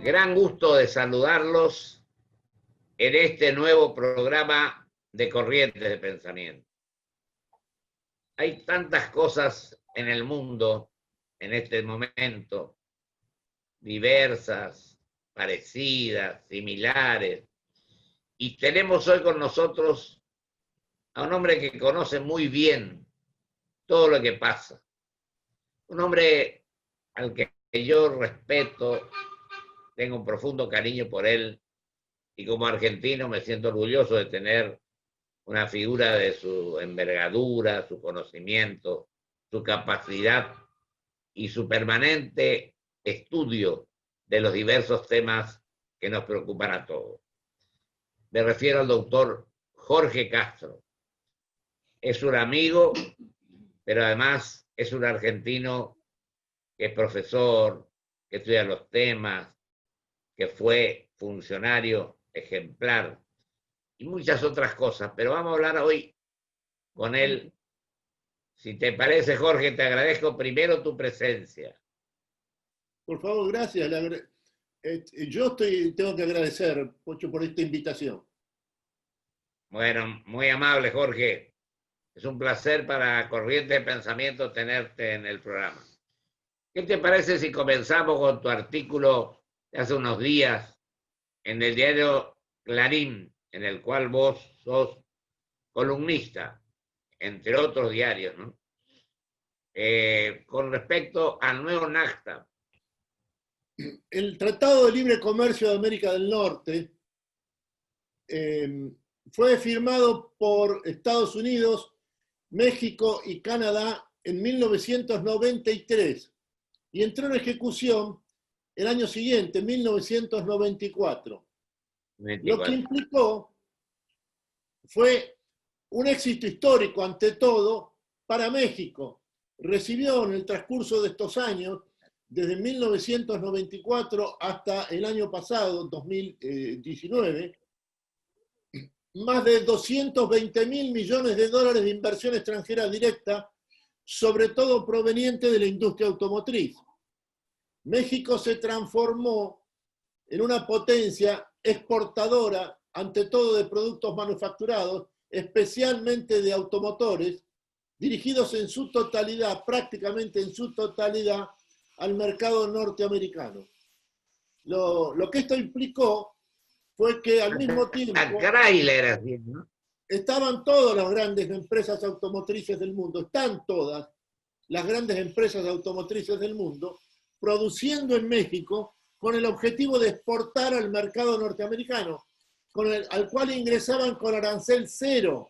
Gran gusto de saludarlos en este nuevo programa de Corrientes de Pensamiento. Hay tantas cosas en el mundo en este momento, diversas, parecidas, similares, y tenemos hoy con nosotros a un hombre que conoce muy bien todo lo que pasa. Un hombre al que yo respeto, tengo un profundo cariño por él, y como argentino me siento orgulloso de tener una figura de su envergadura, su conocimiento, su capacidad y su permanente estudio de los diversos temas que nos preocupan a todos. Me refiero al doctor Jorge Castro. Es un amigo, pero además es un argentino que es profesor, que estudia los temas, que fue funcionario ejemplar y muchas otras cosas. Pero vamos a hablar hoy con él. Si te parece, Jorge, te agradezco primero tu presencia. Por favor, gracias. Yo tengo que agradecer, Pocho, por esta invitación. Bueno, muy amable, Jorge. Es un placer para Corriente de Pensamiento tenerte en el programa. ¿Qué te parece si comenzamos con tu artículo de hace unos días en el diario Clarín, en el cual vos sos columnista, entre otros diarios, ¿no? Con respecto al nuevo NAFTA? El Tratado de Libre Comercio de América del Norte fue firmado por Estados Unidos, México y Canadá en 1993 y entró en ejecución el año siguiente, 1994. Lo que implicó fue un éxito histórico, ante todo, para México. Recibió en el transcurso de estos años, desde 1994 hasta el año pasado, 2019, más de 220.000 millones de dólares de inversión extranjera directa, sobre todo proveniente de la industria automotriz. México se transformó en una potencia exportadora, ante todo de productos manufacturados, especialmente de automotores, dirigidos en su totalidad, prácticamente en su totalidad, al mercado norteamericano. Lo que esto implicó fue que al mismo tiempo estaban todas las grandes empresas automotrices del mundo, están todas las grandes empresas automotrices del mundo, produciendo en México con el objetivo de exportar al mercado norteamericano, al cual ingresaban con arancel cero.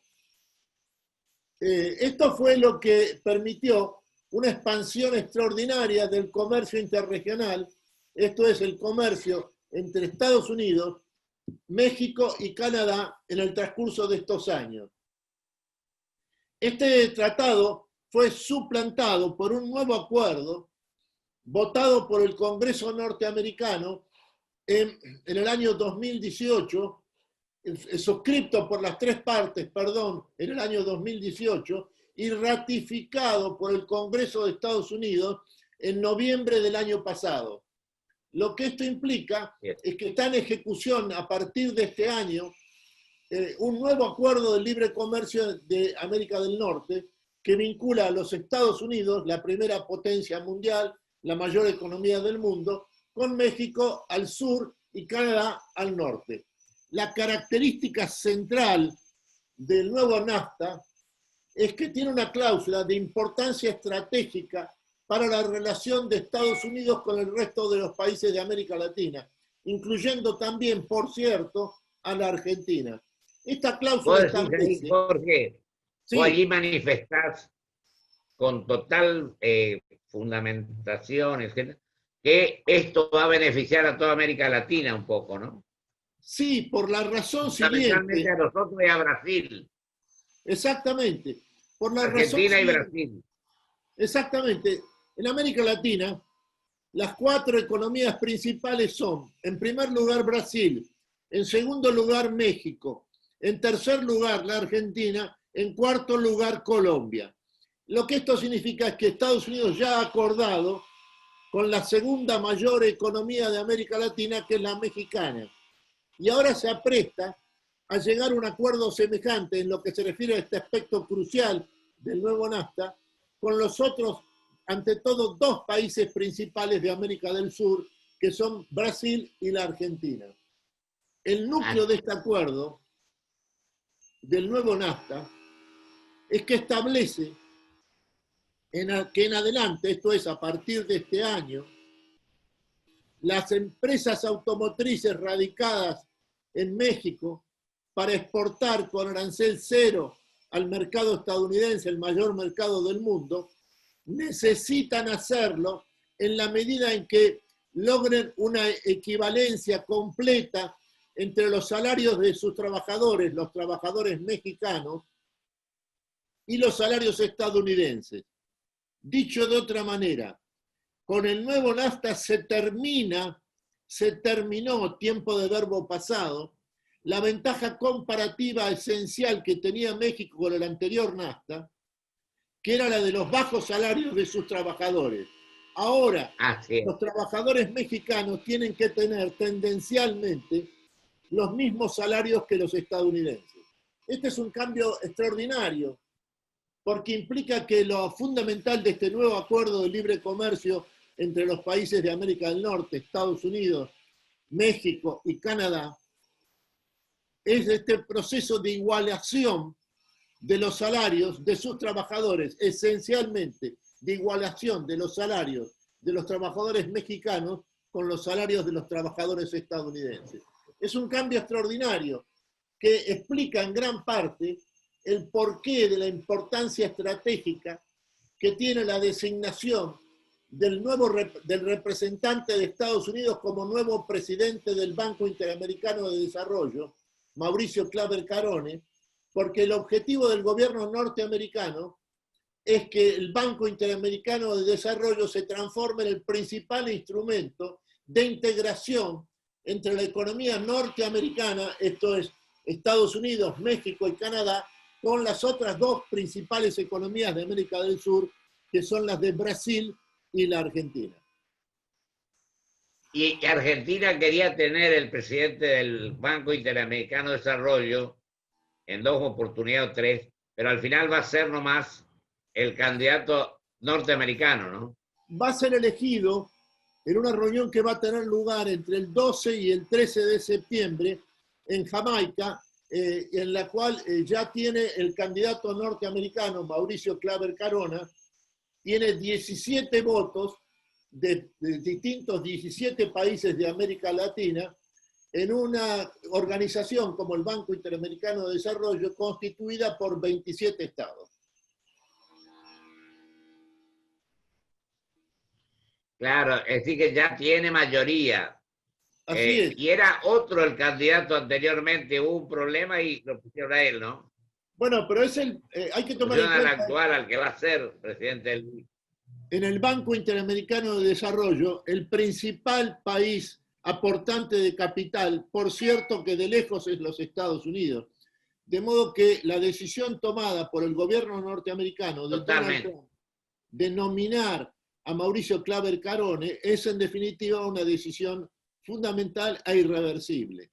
Esto fue lo que permitió una expansión extraordinaria del comercio interregional, esto es el comercio entre Estados Unidos, México y Canadá en el transcurso de estos años. Este tratado fue suplantado por un nuevo acuerdo votado por el Congreso norteamericano en el año 2018, suscrito por las tres partes, en el año 2018, y ratificado por el Congreso de Estados Unidos en noviembre del año pasado. Lo que esto implica es que está en ejecución a partir de este año un nuevo acuerdo de libre comercio de América del Norte que vincula a los Estados Unidos, la primera potencia mundial, la mayor economía del mundo, con México al sur y Canadá al norte. La característica central del nuevo NAFTA es que tiene una cláusula de importancia estratégica para la relación de Estados Unidos con el resto de los países de América Latina, incluyendo también, por cierto, a la Argentina. Esta cláusula establece... Jorge, sí. Vos allí manifestás con total fundamentación, etc., que esto va a beneficiar a toda América Latina un poco, ¿no? Sí, por la razón siguiente. A nosotros y a Brasil. Exactamente. Por la Argentina razón y Brasil. Exactamente. En América Latina, las cuatro economías principales son, en primer lugar, Brasil, en segundo lugar, México, en tercer lugar, la Argentina, en cuarto lugar, Colombia. Lo que esto significa es que Estados Unidos ya ha acordado con la segunda mayor economía de América Latina, que es la mexicana. Y ahora se apresta a llegar a un acuerdo semejante en lo que se refiere a este aspecto crucial del nuevo NAFTA, con los otros, ante todo, dos países principales de América del Sur, que son Brasil y la Argentina. El núcleo de este acuerdo, del nuevo NAFTA, es que establece que en adelante, esto es a partir de este año, las empresas automotrices radicadas en México para exportar con arancel cero al mercado estadounidense, el mayor mercado del mundo, necesitan hacerlo en la medida en que logren una equivalencia completa entre los salarios de sus trabajadores, los trabajadores mexicanos, y los salarios estadounidenses. Dicho de otra manera, con el nuevo NAFTA se terminó, tiempo de verbo pasado, la ventaja comparativa esencial que tenía México con el anterior NAFTA, que era la de los bajos salarios de sus trabajadores. Ahora, los trabajadores mexicanos tienen que tener tendencialmente los mismos salarios que los estadounidenses. Este es un cambio extraordinario, porque implica que lo fundamental de este nuevo acuerdo de libre comercio entre los países de América del Norte, Estados Unidos, México y Canadá, es este proceso de igualación de los salarios de sus trabajadores, esencialmente de igualación de los salarios de los trabajadores mexicanos con los salarios de los trabajadores estadounidenses. Es un cambio extraordinario que explica en gran parte el porqué de la importancia estratégica que tiene la designación del representante de Estados Unidos como nuevo presidente del Banco Interamericano de Desarrollo, Mauricio Claver Carone, porque el objetivo del gobierno norteamericano es que el Banco Interamericano de Desarrollo se transforme en el principal instrumento de integración entre la economía norteamericana, esto es Estados Unidos, México y Canadá, con las otras dos principales economías de América del Sur, que son las de Brasil y la Argentina. Y Argentina quería tener el presidente del Banco Interamericano de Desarrollo en 2 oportunidades o 3, pero al final va a ser nomás el candidato norteamericano, ¿no? Va a ser elegido en una reunión que va a tener lugar entre el 12 y el 13 de septiembre en Jamaica, en la cual ya tiene el candidato norteamericano, Mauricio Claver Carone, tiene 17 votos de distintos 17 países de América Latina en una organización como el Banco Interamericano de Desarrollo constituida por 27 estados. Claro, es decir que ya tiene mayoría. Así es. Y era otro el candidato anteriormente, hubo un problema y lo pusieron a él, ¿no? Bueno, pero es hay que tomar en Pusieron al cuenta actual, al que va a ser presidente del... en el Banco Interamericano de Desarrollo, el principal país aportante de capital, por cierto que de lejos es los Estados Unidos. De modo que la decisión tomada por el gobierno norteamericano de Donald Trump de nominar a Mauricio Claver Carone es en definitiva una decisión fundamental e irreversible.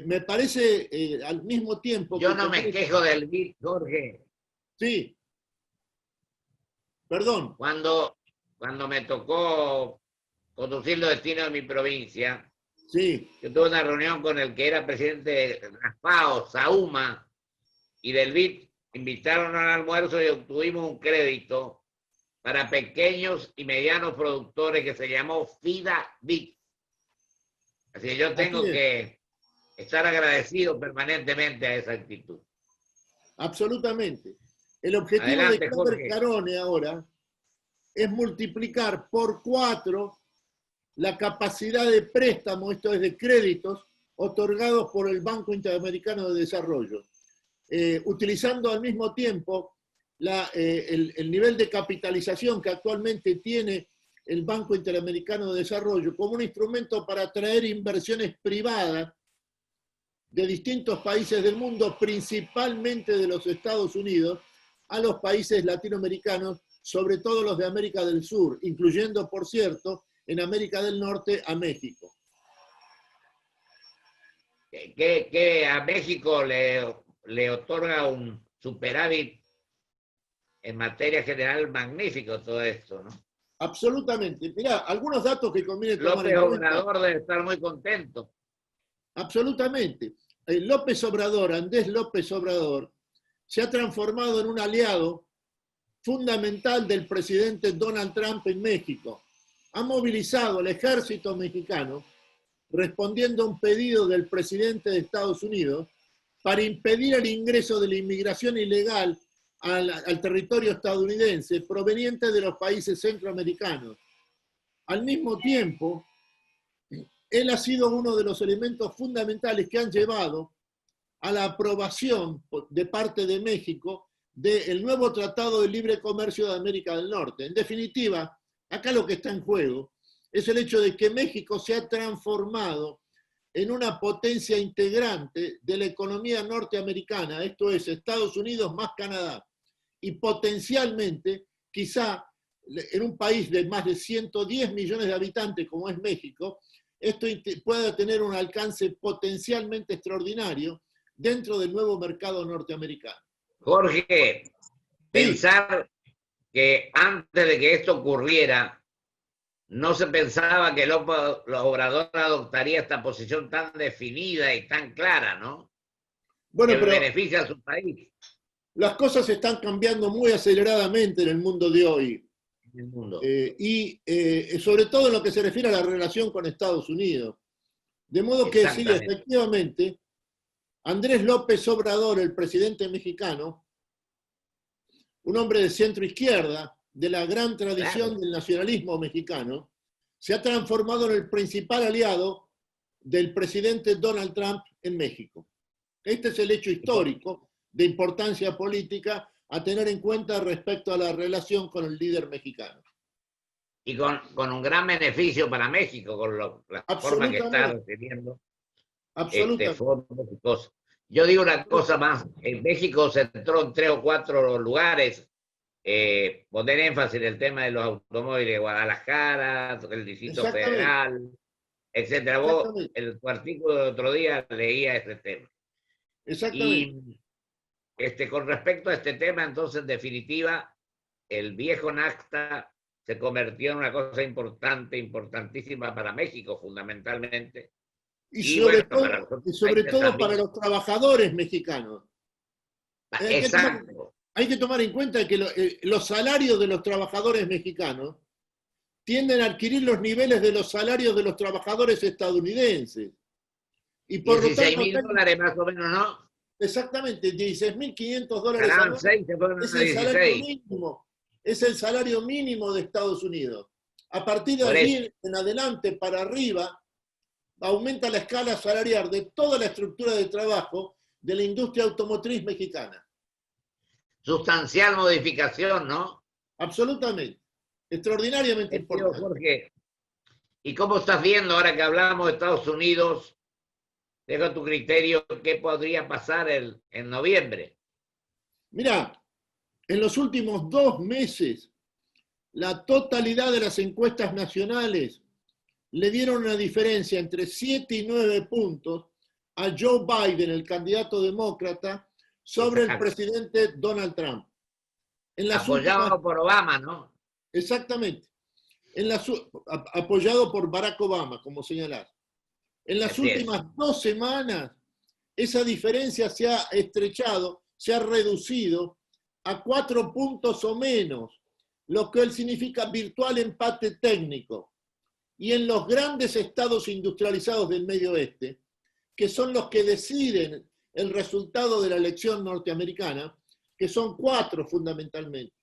Me parece al mismo tiempo... Yo no me quejo del BID, Jorge. Sí. Perdón. Cuando me tocó conducir los destinos de mi provincia, sí, yo tuve una reunión con el que era presidente de Raspao, Sauma, y del BID, invitaron al almuerzo y obtuvimos un crédito para pequeños y medianos productores que se llamó FIDA-BID. Así que yo tengo que estar agradecido permanentemente a esa actitud. Absolutamente. El objetivo de Claver Carone ahora es multiplicar por 4 la capacidad de préstamo, esto es de créditos, otorgados por el Banco Interamericano de Desarrollo, utilizando al mismo tiempo el nivel de capitalización que actualmente tiene el Banco Interamericano de Desarrollo como un instrumento para atraer inversiones privadas de distintos países del mundo, principalmente de los Estados Unidos, a los países latinoamericanos sobre todo los de América del Sur, incluyendo, por cierto, en América del Norte a México. Que a México le otorga un superávit en materia general magnífico todo esto, ¿no? Absolutamente. Mirá, algunos datos que conviene tomar López en cuenta. Obrador debe estar muy contento. Absolutamente. López Obrador, Andrés López Obrador, se ha transformado en un aliado fundamental del presidente Donald Trump en México. Ha movilizado al ejército mexicano respondiendo a un pedido del presidente de Estados Unidos para impedir el ingreso de la inmigración ilegal al territorio estadounidense proveniente de los países centroamericanos. Al mismo tiempo, él ha sido uno de los elementos fundamentales que han llevado a la aprobación de parte de México del nuevo Tratado de Libre Comercio de América del Norte. En definitiva, acá lo que está en juego es el hecho de que México se ha transformado en una potencia integrante de la economía norteamericana, esto es Estados Unidos más Canadá, y potencialmente, quizá en un país de más de 110 millones de habitantes como es México, esto pueda tener un alcance potencialmente extraordinario dentro del nuevo mercado norteamericano. Jorge, Sí. Pensar que antes de que esto ocurriera, no se pensaba que López Obrador adoptaría esta posición tan definida y tan clara, ¿no? Bueno, que pero beneficia a su país. Las cosas están cambiando muy aceleradamente en el mundo de hoy. En el mundo. Sobre todo en lo que se refiere a la relación con Estados Unidos. De modo que sí, efectivamente, Andrés López Obrador, el presidente mexicano, un hombre de centro izquierda, de la gran tradición del nacionalismo mexicano, se ha transformado en el principal aliado del presidente Donald Trump en México. Este es el hecho histórico de importancia política a tener en cuenta respecto a la relación con el líder mexicano. Y con un gran beneficio para México, con la forma que está recibiendo fondos y cosas. Yo digo una cosa más, en México se entró en 3 o 4 lugares, poner énfasis en el tema de los automóviles, Guadalajara, el Distrito Federal, etcétera. Vos, en tu artículo del otro día leía este tema. Exactamente. Y con respecto a este tema, entonces, en definitiva, el viejo NAFTA se convirtió en una cosa importante, importantísima para México, fundamentalmente. Y sobre todo para los trabajadores mexicanos. Exacto. Hay que tomar en cuenta que los salarios de los trabajadores mexicanos tienden a adquirir los niveles de los salarios de los trabajadores estadounidenses. Y por lo tanto, $16,000 más o menos, ¿no? Exactamente, $16,500 anuales. Es el salario mínimo. Es el salario mínimo de Estados Unidos. A partir de allí en adelante para arriba, aumenta la escala salarial de toda la estructura de trabajo de la industria automotriz mexicana. Sustancial modificación, ¿no? Absolutamente. Extraordinariamente importante. Jorge, ¿y cómo estás viendo ahora que hablamos de Estados Unidos? Deja tu criterio, ¿qué podría pasar en noviembre? Mira, en los últimos 2 meses, la totalidad de las encuestas nacionales le dieron una diferencia entre 7 y 9 puntos a Joe Biden, el candidato demócrata, sobre el presidente Donald Trump. Apoyado por Obama, ¿no? Exactamente. Apoyado por Barack Obama, como señalás. En las últimas 2 semanas, esa diferencia se ha estrechado, se ha reducido a 4 puntos o menos, lo que significa virtual empate técnico. Y en los grandes estados industrializados del Medio Oeste, que son los que deciden el resultado de la elección norteamericana, que son 4 fundamentalmente,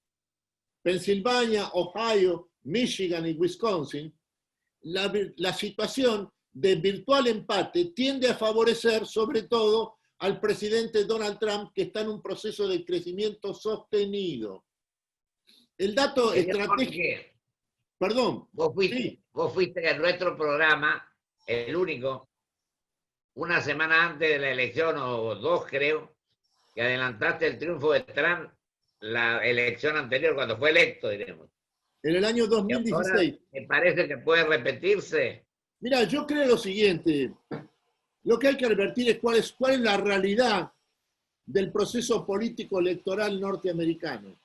Pensilvania, Ohio, Michigan y Wisconsin, la situación de virtual empate tiende a favorecer sobre todo al presidente Donald Trump, que está en un proceso de crecimiento sostenido. El dato estratégico... Perdón. Vos fuiste en nuestro programa, el único, una semana antes de la elección, o 2 creo, que adelantaste el triunfo de Trump la elección anterior, cuando fue electo, diremos. En el año Y ahora 2016. me parece que puede repetirse. Mira, yo creo lo siguiente. Lo que hay que advertir es cuál es la realidad del proceso político electoral norteamericano.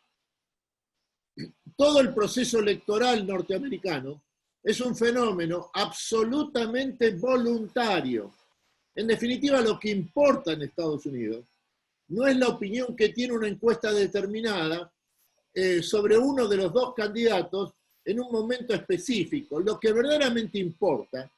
Todo el proceso electoral norteamericano es un fenómeno absolutamente voluntario. En definitiva, lo que importa en Estados Unidos no es la opinión que tiene una encuesta determinada sobre uno de los dos candidatos en un momento específico. Lo que verdaderamente importa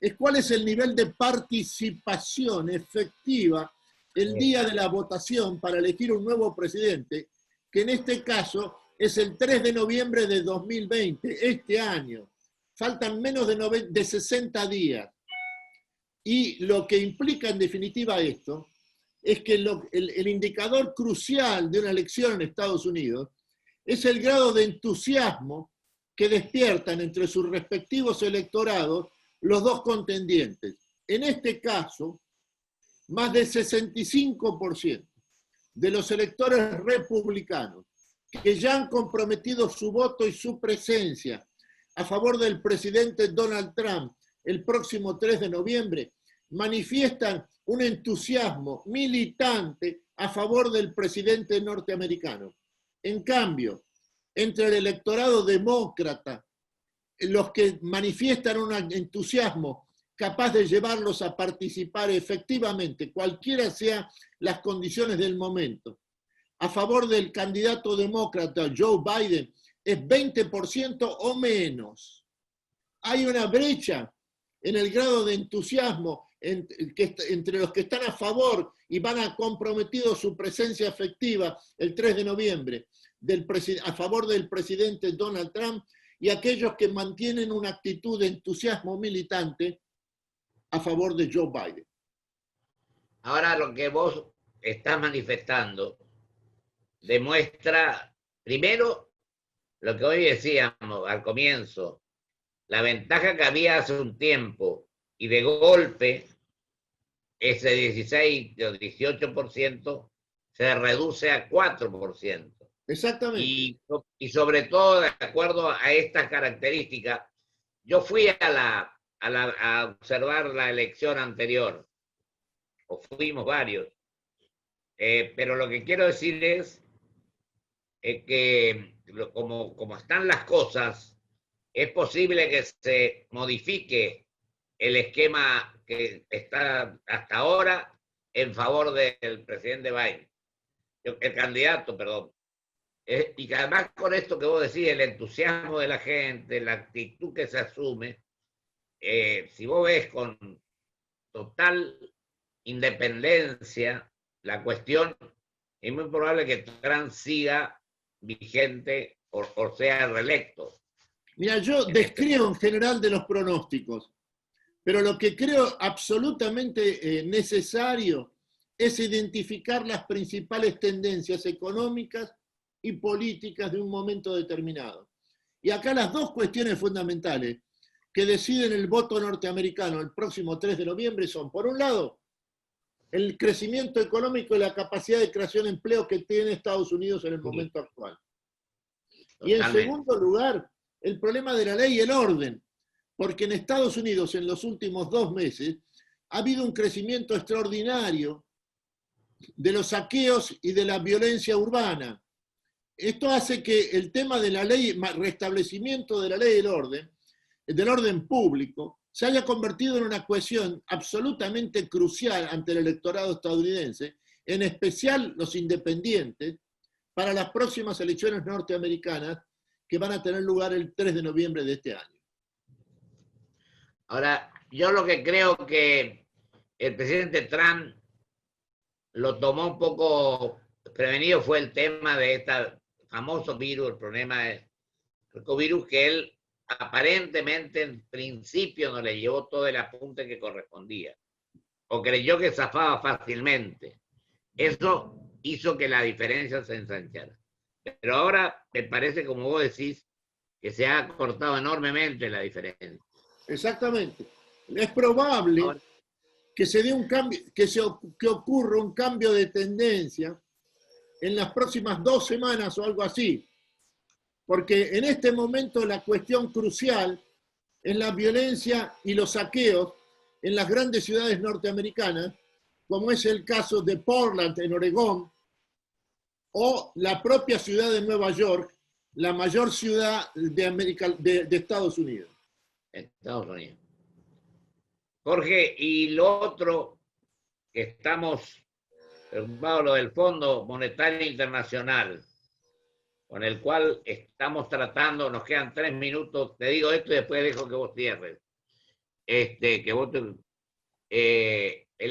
es cuál es el nivel de participación efectiva el día de la votación para elegir un nuevo presidente, que en este caso es el 3 de noviembre de 2020, este año. Faltan menos de 60 días. Y lo que implica en definitiva esto es que el indicador crucial de una elección en Estados Unidos es el grado de entusiasmo que despiertan entre sus respectivos electorados los dos contendientes. En este caso, más del 65% de los electores republicanos que ya han comprometido su voto y su presencia a favor del presidente Donald Trump el próximo 3 de noviembre, manifiestan un entusiasmo militante a favor del presidente norteamericano. En cambio, entre el electorado demócrata, los que manifiestan un entusiasmo capaz de llevarlos a participar efectivamente, cualquiera sean las condiciones del momento, a favor del candidato demócrata Joe Biden, es 20% o menos. Hay una brecha en el grado de entusiasmo entre los que están a favor y van a comprometido su presencia efectiva el 3 de noviembre a favor del presidente Donald Trump y aquellos que mantienen una actitud de entusiasmo militante a favor de Joe Biden. Ahora lo que vos estás manifestando demuestra, primero, lo que hoy decíamos al comienzo, la ventaja que había hace un tiempo y de golpe ese 16 o 18% se reduce a 4%. Exactamente. Y sobre todo, de acuerdo a estas características, yo fui a observar la elección anterior, o fuimos varios, pero lo que quiero decir es que como están las cosas, es posible que se modifique el esquema que está hasta ahora en favor del presidente Biden, el candidato, perdón. Y que además con esto que vos decís, el entusiasmo de la gente, la actitud que se asume, si vos ves con total independencia la cuestión, es muy probable que Trump siga vigente o sea reelecto. Mira, yo descreo en general de los pronósticos, pero lo que creo absolutamente necesario es identificar las principales tendencias económicas y políticas de un momento determinado. Y acá las dos cuestiones fundamentales que deciden el voto norteamericano el próximo 3 de noviembre son, por un lado, el crecimiento económico y la capacidad de creación de empleo que tiene Estados Unidos en el momento actual. Y en segundo lugar, el problema de la ley y el orden, porque en Estados Unidos en los últimos 2 meses ha habido un crecimiento extraordinario de los saqueos y de la violencia urbana. Esto hace que el tema de la ley, restablecimiento de la ley y del orden público, se haya convertido en una cuestión absolutamente crucial ante el electorado estadounidense, en especial los independientes, para las próximas elecciones norteamericanas que van a tener lugar el 3 de noviembre de este año. Ahora, yo lo que creo que el presidente Trump lo tomó un poco prevenido fue el tema de este famoso virus, el problema del virus, que él aparentemente en principio no le llevó todo el apunte que correspondía, o creyó que zafaba fácilmente. Eso hizo que la diferencia se ensanchara. Pero ahora me parece, como vos decís, que se ha cortado enormemente la diferencia. Exactamente. Es probable ahora, que se dé un cambio, que ocurra un cambio de tendencia en las próximas 2 semanas o algo así, porque en este momento la cuestión crucial es la violencia y los saqueos en las grandes ciudades norteamericanas, como es el caso de Portland en Oregón, o la propia ciudad de Nueva York, la mayor ciudad de Estados Unidos. Estados Unidos. Jorge, y lo otro que estamos preocupados, lo del Fondo Monetario Internacional, con el cual estamos tratando, nos quedan 3 minutos, te digo esto y después dejo que vos cierres. El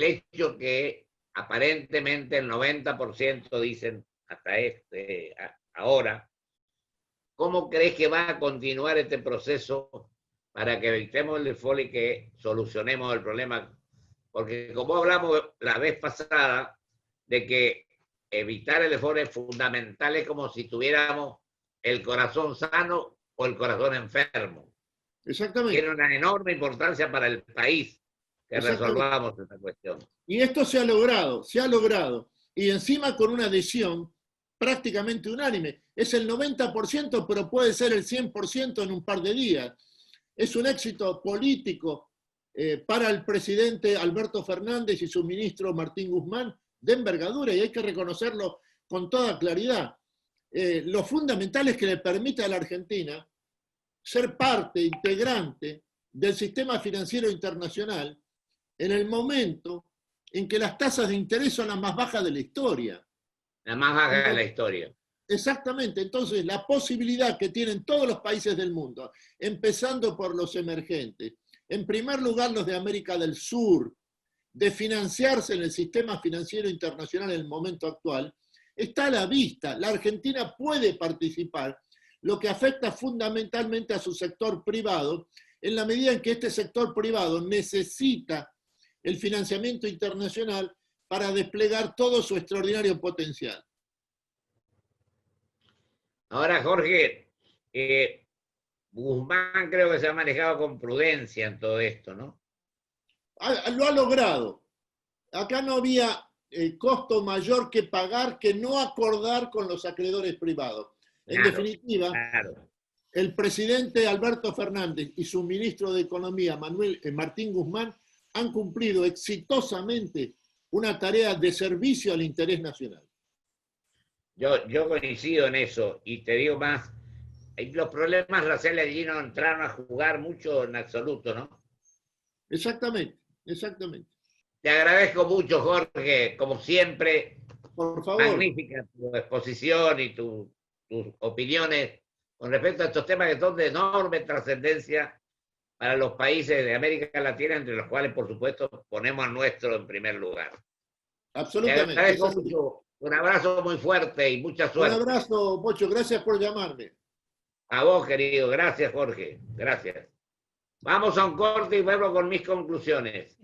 hecho que aparentemente el 90% dicen hasta ahora, ¿cómo crees que va a continuar este proceso para que evitemos el default y que solucionemos el problema? Porque como hablamos la vez pasada, de que evitar el default es fundamental, es como si tuviéramos el corazón sano o el corazón enfermo. Exactamente. Tiene una enorme importancia para el país que resolvamos esta cuestión. Y esto se ha logrado, y encima con una adhesión prácticamente unánime. Es el 90%, pero puede ser el 100% en un par de días. Es un éxito político para el presidente Alberto Fernández y su ministro Martín Guzmán de envergadura, y hay que reconocerlo con toda claridad. Lo fundamental es que le permite a la Argentina ser parte integrante del sistema financiero internacional en el momento en que las tasas de interés son las más bajas de la historia. La más baja de la historia. Exactamente. Entonces, la posibilidad que tienen todos los países del mundo, empezando por los emergentes, en primer lugar los de América del Sur, de financiarse en el sistema financiero internacional en el momento actual, está a la vista. La Argentina puede participar, lo que afecta fundamentalmente a su sector privado, en la medida en que este sector privado necesita el financiamiento internacional para desplegar todo su extraordinario potencial. Ahora, Jorge, Guzmán creo que se ha manejado con prudencia en todo esto, ¿no? Lo ha logrado. Acá no había costo mayor que pagar que no acordar con los acreedores privados. En definitiva, el presidente Alberto Fernández y su ministro de Economía, Martín Guzmán, han cumplido exitosamente una tarea de servicio al interés nacional. Yo coincido en eso, y te digo más, los problemas raciales allí no entraron a jugar mucho en absoluto, ¿no? Exactamente, exactamente. Te agradezco mucho, Jorge, como siempre. Por favor. Magnífica tu exposición y tus opiniones con respecto a estos temas que son de enorme trascendencia para los países de América Latina, entre los cuales, por supuesto, ponemos al nuestro en primer lugar. Absolutamente. Te agradezco mucho. Un abrazo muy fuerte y mucha suerte. Un abrazo, Pocho. Gracias por llamarme. A vos, querido. Gracias, Jorge. Gracias. Vamos a un corte y vuelvo con mis conclusiones.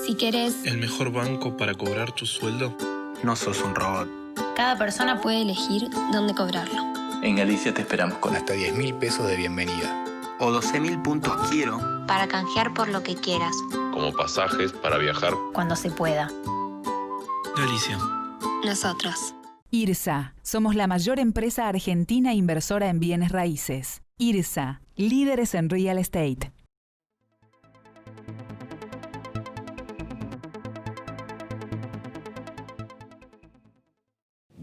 Si querés el mejor banco para cobrar tu sueldo, no sos un robot. cada persona puede elegir dónde cobrarlo. En Galicia te esperamos con hasta 10.000 pesos de bienvenida. O 12.000 puntos quiero. Para canjear por lo que quieras. Como pasajes para viajar. Cuando se pueda. Galicia. Nosotros. IRSA. Somos la mayor empresa argentina inversora en bienes raíces. IRSA. Líderes en real estate.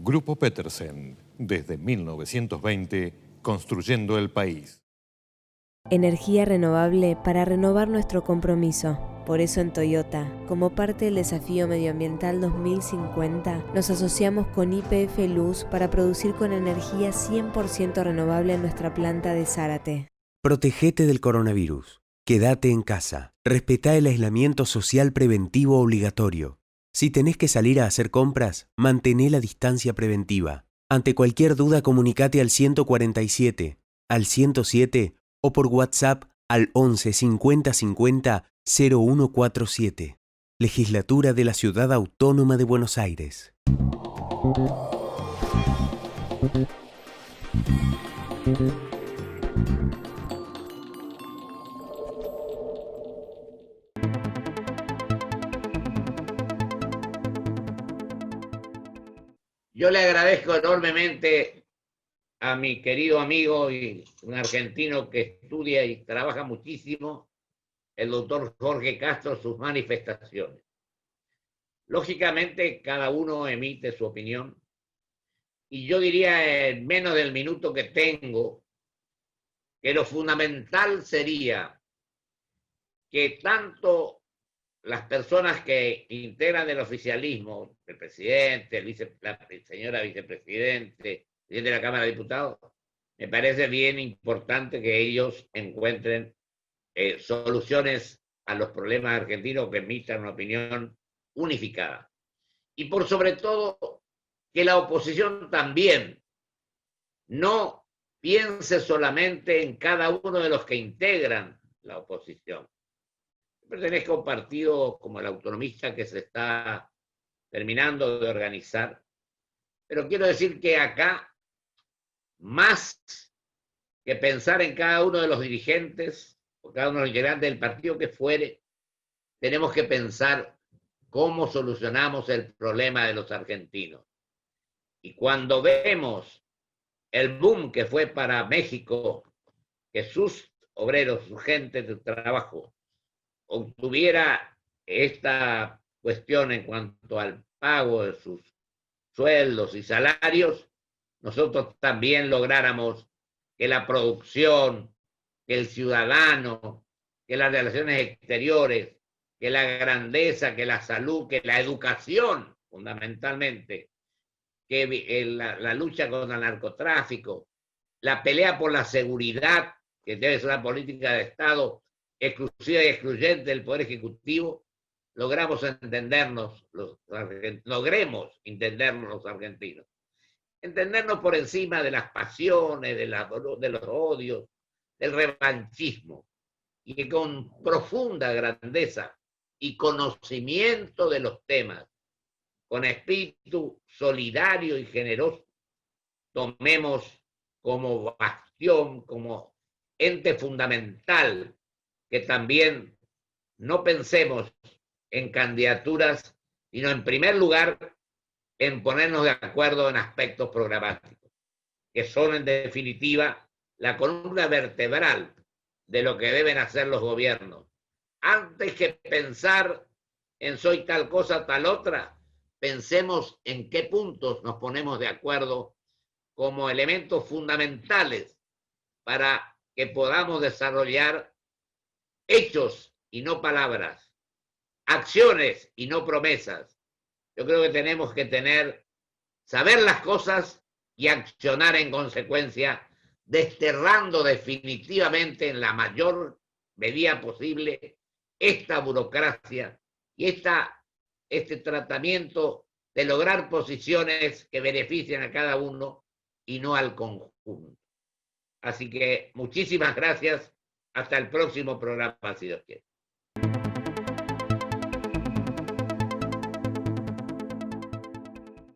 Grupo Petersen, desde 1920, construyendo el país. Energía renovable para renovar nuestro compromiso. Por eso en Toyota, como parte del desafío medioambiental 2050, nos asociamos con YPF Luz para producir con energía 100% renovable en nuestra planta de Zárate. Protegete del coronavirus. Quédate en casa. Respetá el aislamiento social preventivo obligatorio. Si tenés que salir a hacer compras, mantené la distancia preventiva. Ante cualquier duda, comunicate al 147, al 107 o por WhatsApp al 11 50 50 0147. Legislatura de la Ciudad Autónoma de Buenos Aires. Yo le agradezco enormemente a mi querido amigo y un argentino que estudia y trabaja muchísimo, el doctor Jorge Castro, sus manifestaciones. Lógicamente, cada uno emite su opinión, y yo diría en menos del minuto que tengo, que lo fundamental sería que tanto las personas que integran el oficialismo, el presidente, la señora vicepresidente, de la Cámara de Diputados, me parece bien importante que ellos encuentren soluciones a los problemas argentinos, que emitan una opinión unificada. Y por sobre todo, que la oposición también no piense solamente en cada uno de los que integran la oposición. Yo pertenezco a un partido como el autonomista que se está terminando de organizar, pero quiero decir que acá, más que pensar en cada uno de los dirigentes o cada uno de los integrantes del partido que fuere, tenemos que pensar cómo solucionamos el problema de los argentinos. Y cuando vemos el boom que fue para México, que sus obreros, su gente de trabajo, obtuviera esta cuestión en cuanto al pago de sus sueldos y salarios, nosotros también lográramos que la producción, que el ciudadano, que las relaciones exteriores, que la grandeza, que la salud, que la educación, fundamentalmente, que la lucha contra el narcotráfico, la pelea por la seguridad, que debe ser una política de Estado exclusiva y excluyente del Poder Ejecutivo, logremos entendernos los argentinos. Entendernos por encima de las pasiones, de los odios, del revanchismo, y que con profunda grandeza y conocimiento de los temas, con espíritu solidario y generoso, tomemos como bastión, como ente fundamental, que también no pensemos en candidaturas, sino en primer lugar en ponernos de acuerdo en aspectos programáticos, que son en definitiva la columna vertebral de lo que deben hacer los gobiernos. Antes que pensar en soy tal cosa, tal otra, pensemos en qué puntos nos ponemos de acuerdo como elementos fundamentales para que podamos desarrollar hechos y no palabras, acciones y no promesas. Yo creo que tenemos que saber las cosas y accionar en consecuencia, desterrando definitivamente en la mayor medida posible esta burocracia y este tratamiento de lograr posiciones que beneficien a cada uno y no al conjunto. Así que muchísimas gracias. Hasta el próximo programa, si Dios quiere.